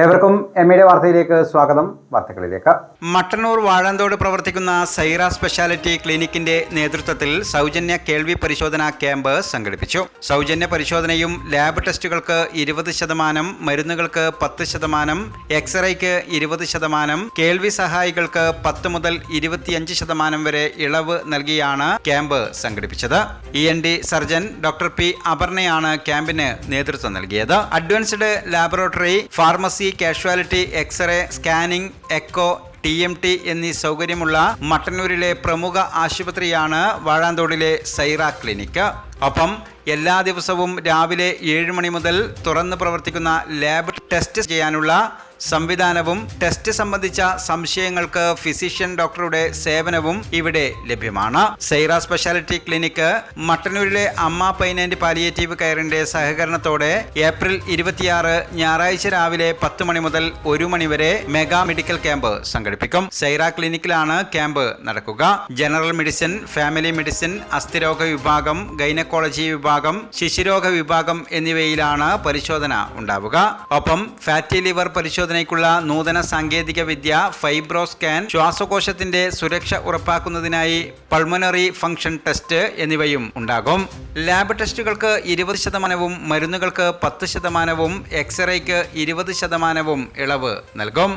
ഏവർക്കും എമ്മയുടെ വാർത്തയിലേക്ക് സ്വാഗതം. വാർത്തകളിലേക്ക്. മട്ടന്നൂർ വാഴന്തോട് പ്രവർത്തിക്കുന്ന സൈറ സ്പെഷ്യാലിറ്റി ക്ലിനിക്കിന്റെ നേതൃത്വത്തിൽ സൗജന്യ കേൾവി പരിശോധനാ ക്യാമ്പ് സംഘടിപ്പിച്ചു. സൗജന്യ പരിശോധനയും ലാബ് ടെസ്റ്റുകൾക്ക് 20%, മരുന്നുകൾക്ക് 10%, എക്സ്റേക്ക് 20%, കേൾവി സഹായികൾക്ക് 10 മുതൽ 25% വരെ ഇളവ് നൽകിയാണ് ക്യാമ്പ് സംഘടിപ്പിച്ചത്. ENT സർജൻ ഡോക്ടർ പി അപർണയാണ് ക്യാമ്പിന് നേതൃത്വം നൽകിയത്. Advanced laboratory, pharmacy, casualty, x ray, scanning, echo, TMT എന്നീ സൗകര്യമുള്ള മട്ടന്നൂരിലെ പ്രമുഖ ആശുപത്രിയാണ് വാഴാന്തോടിലെ സൈറ ക്ലിനിക്ക്. ഒപ്പം എല്ലാ ദിവസവും രാവിലെ 7 മണി മുതൽ തുറന്ന് പ്രവർത്തിക്കുന്ന ലാബ് ടെസ്റ്റ് ചെയ്യാനുള്ള സംവിധാനവും ടെസ്റ്റ് സംബന്ധിച്ച സംശയങ്ങൾക്ക് ഫിസിഷ്യൻ ഡോക്ടറുടെ സേവനവും ഇവിടെ ലഭ്യമാണ്. സൈറ സ്പെഷ്യാലിറ്റി ക്ലിനിക്ക് മട്ടന്നൂരിലെ അമ്മ പെയിൻ ആൻഡ് പാലിയേറ്റീവ് കെയറിന്റെ സഹകരണത്തോടെ ഏപ്രിൽ 26 ഞായറാഴ്ച രാവിലെ 10 മണി മുതൽ 1 മണി വരെ മെഗാ മെഡിക്കൽ ക്യാമ്പ് സംഘടിപ്പിക്കും. സൈറ ക്ലിനിക്കിലാണ് ക്യാമ്പ് നടക്കുക. ജനറൽ മെഡിസിൻ, ഫാമിലി മെഡിസിൻ, അസ്ഥിരോഗ വിഭാഗം, ഗൈനക്കോളജി വിഭാഗം, ശിശുരോഗ വിഭാഗം എന്നിവയിലാണ് പരിശോധന ഉണ്ടാവുക. ഒപ്പം ഫാറ്റി ലിവർ പരിശോധനയ്ക്കുള്ള നൂതന സാങ്കേതിക വിദ്യ, ഫൈബ്രോ സ്കാൻ, ശ്വാസകോശത്തിന്റെ സുരക്ഷ ഉറപ്പാക്കുന്നതിനായി പൾമണറി ഫംഗ്ഷൻ ടെസ്റ്റ് എന്നിവയും ഉണ്ടാകും. ലാബ് ടെസ്റ്റുകൾക്ക് 20%, മരുന്നുകൾക്ക് 10%, എക്സ്റേക്ക് 20% ഇളവ് നൽകും.